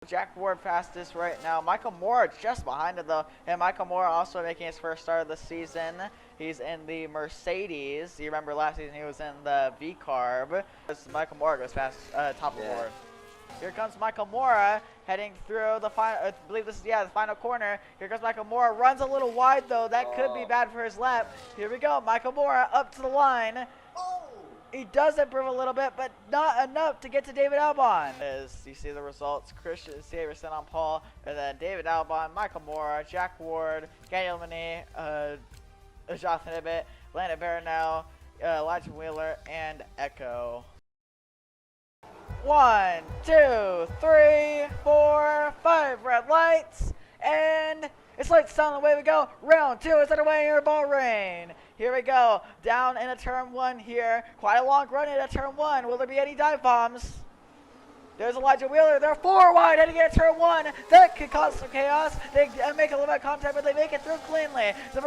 Jack Ward fastest right now. Michael Moore just behind it though. And Michael Moore also making his first start of the season. He's in the Mercedes. You remember last season he was in the V-Carb. Michael Moore goes fast, top of the board. Here comes Michael Moore heading through the final. I believe this is the final corner. Here comes Michael Moore. Runs a little wide though. That could be bad for his lap. Here we go. Michael Moore up to the line. He does improve a little bit, but not enough to get to David Albon. As you see the results, Christian Severson on pole, and then David Albon, Michael Moore, Jack Ward, Daniel Mini, Jonathan Ibbett, Landon Baronell, Elijah Wheeler, and Echo. 1, 2, 3, 4, 5 red lights, and it's lights down, away we go. Round 2 is underway here at Bahrain. Here we go, down into turn 1 here. Quite a long run into turn 1. Will there be any dive bombs? There's Elijah Wheeler. They're 4 wide heading into turn 1. That could cause some chaos. They make a little bit of contact, but they make it through cleanly. The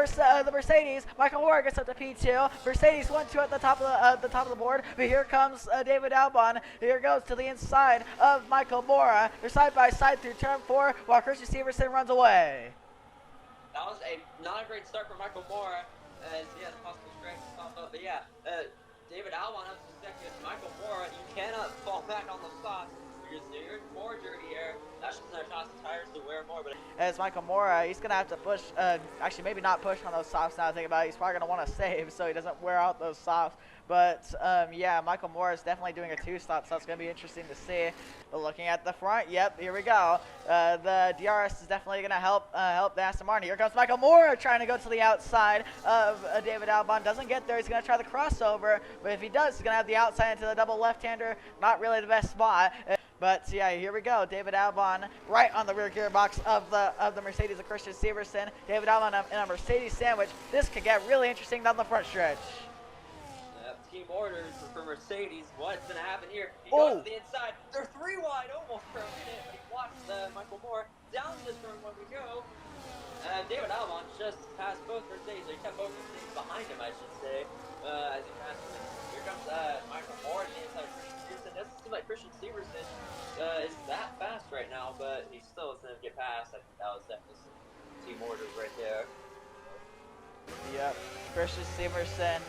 Mercedes, Michael Moore gets up to P2. Mercedes 1-2 at the top of the board. But here comes David Albon. Here goes to the inside of Michael Moore. They're side by side through turn 4 while Christian Severson runs away. That was not a great start for Michael Moore, as he has possible strength to pop up. But yeah, David Albon has to second. Michael Moore, you cannot fall back on the softs because you're in more dirty air. That's just another toss of tires to wear more. But as Michael Moore, he's gonna have to push. Actually, maybe not push on those softs. Now I think about it, he's probably gonna want to save so he doesn't wear out those softs. But yeah, Michael Moore is definitely doing a 2-stop, so that's going to be interesting to see. But looking at the front, yep, here we go. The DRS is definitely going to help the Aston Martin. Here comes Michael Moore trying to go to the outside of David Albon. Doesn't get there. He's going to try the crossover, but if he does, he's going to have the outside into the double left-hander. Not really the best spot. But yeah, here we go. David Albon right on the rear gearbox of the Mercedes of Christian Severson. David Albon in a Mercedes sandwich. This could get really interesting down the front stretch. Team orders for Mercedes. What's going to happen here? He goes to the inside. They're 3 wide almost for a minute, but he watched Michael Moore down this turn when we go. David Albon just passed both Mercedes. He kept both Mercedes behind him, I should say. As he passed him. Here comes Michael Moore to the inside of Christian Severson. Doesn't seem like Christian Severson is that fast right now, but he still is going to get past. I think that was definitely some team orders right there. Yep, Christian Severson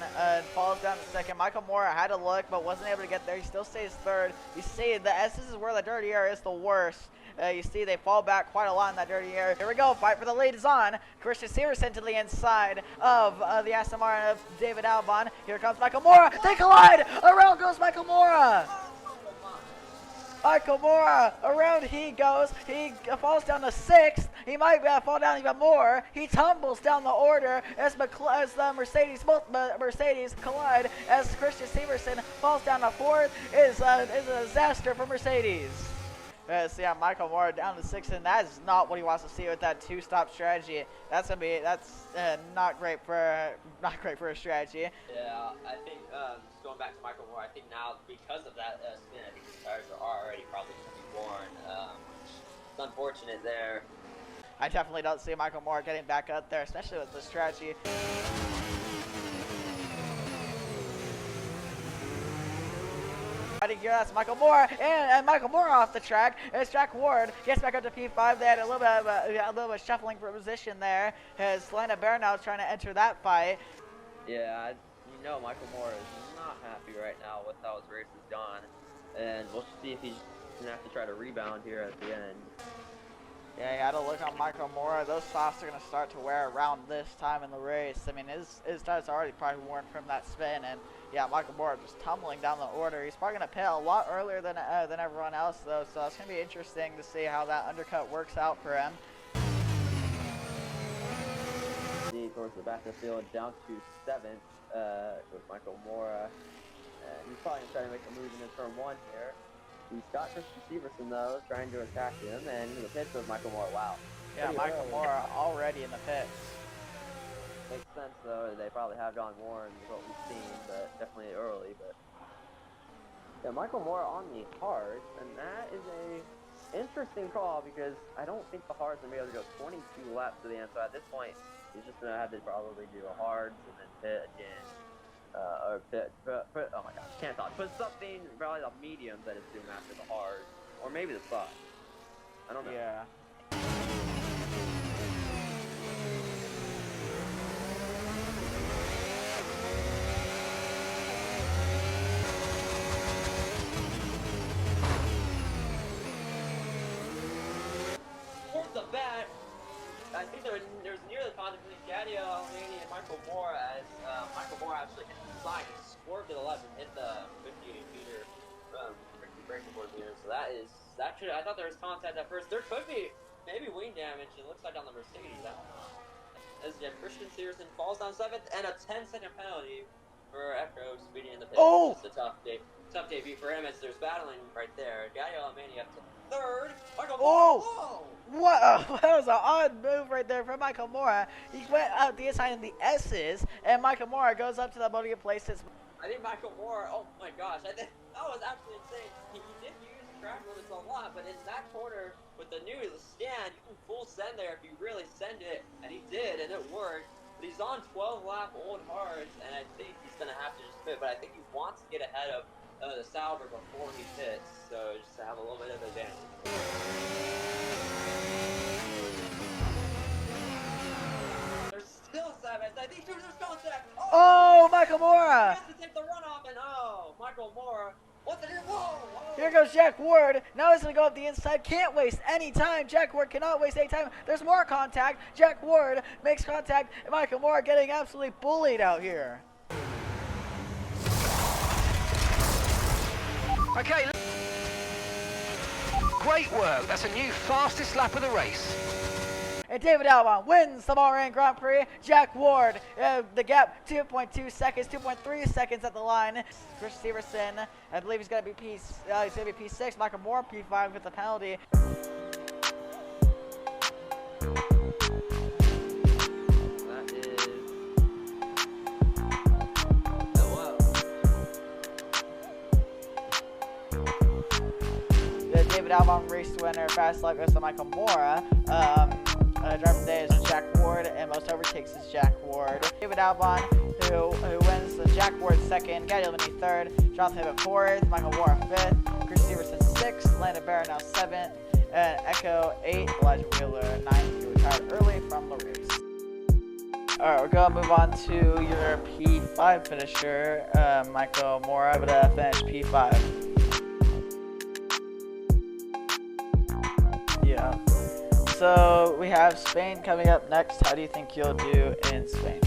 falls down to second. Michael Moore had to look, but wasn't able to get there. He still stays third. You see, this is where the dirty air is the worst. You see, they fall back quite a lot in that dirty air. Here we go, fight for the lead is on. Christian Severson to the inside of the Aston Martin of David Albon. Here comes Michael Moore. They collide. Around goes Michael Moore. Michael Moore, around he goes. He falls down to 6th. He might fall down even more. He tumbles down the order as the Mercedes, both Mercedes collide. As Christian Severson falls down to 4th, is a disaster for Mercedes. So yeah, Michael Moore down to 6th, and that is not what he wants to see with that 2-stop strategy. That's not great for a strategy. Yeah, I think just going back to Michael Moore, I think now because of that spin, I think his tires are already probably going to be worn. It's unfortunate there. I definitely don't see Michael Moore getting back up there, especially with the strategy. Here, that's Michael Moore, and Michael Moore off the track. It's Jack Ward gets back up to P5. They had a little bit of shuffling for position there. As Landon Baronell is trying to enter that fight. Yeah, you know Michael Moore is not happy right now with how his race has gone, and we'll see if he's gonna have to try to rebound here at the end. Yeah, you had to look on Michael Moore. Those softs are going to start to wear around this time in the race. I mean, his tires are already probably worn from that spin, and yeah, Michael Moore just tumbling down the order. He's probably going to pit a lot earlier than everyone else, though, so it's going to be interesting to see how that undercut works out for him. Towards the back of the field, down to 7th with Michael Moore. He's probably going to try to make a move in turn 1 here. He's got Christian Severson, though, trying to attack him, and in the pits with Michael Moore. Wow. Yeah, Michael Moore already in the pits. Makes sense, though. They probably have John Warren, is what we've seen, but definitely early. But yeah, Michael Moore on the hards, and that is a interesting call because I don't think the hards are able to go 22 laps to the end. So at this point, he's just going to have to probably do a hards and then pit again. Or oh my gosh, can't talk. Put something, probably the medium that is doing after the hard, or maybe the soft. I don't know. Yeah. Towards the back, I think there was nearly contact between Gadio Almani and Michael Moore as Michael Moore actually hit the side and swerved to the left and hit the 58-meter braking board meter. So that should, I thought there was contact at first. There could be maybe wing damage. It looks like on the Mercedes. I don't know. As Christian Searson falls down 7th and a 10-second penalty for Echo speeding in the pits. Oh! It's just a tough debut for him as there's battling right there. Gadio Almani up to 3rd. Michael Moore. Oh! What? That was an odd move right there from Michael Moore. He went out the inside in the S's, and Michael Moore goes up to the podium places. I think Michael Moore, oh my gosh, I think that was actually insane. He did use track limits a lot, but in that corner with the new stand, you can full send there if you really send it, and he did, and it worked. But he's on 12-lap old hards, and I think he's going to have to just pit, but I think he wants to get ahead of the Sauber before he pits, so just to have a little bit of advantage. Still 7th. I think there's contact. Oh, Michael Moore! He has to take the runoff, and Michael Moore. What the hell? Whoa! Here goes Jack Ward. Now he's going to go up the inside. Can't waste any time. Jack Ward cannot waste any time. There's more contact. Jack Ward makes contact. And Michael Moore getting absolutely bullied out here. Okay. Great work. That's a new fastest lap of the race. And David Albon wins the Bahrain Grand Prix. Jack Ward, the gap, 2.2 seconds, 2.3 seconds at the line. Chris Severson, I believe he's going to be P6. Michael Moore, P5 with the penalty. That is... The David Albon race winner, fast lap goes to Michael Moore. Driver today is Jack Ward, and most overtakes is Jack Ward. David Albon, who wins, Jack Ward 2nd, Gadio Almani 3rd, Jonathan Hibbett 4th, Michael Moore 5th, Chris Severson 6th, Landon Barrett now 7th, and Echo 8th, Elijah Wheeler 9th, who retired early from the race. Alright, we're going to move on to your P5 finisher, Michael Moore, but finished P5. Yeah. So we have Spain coming up next. How do you think you'll do in Spain?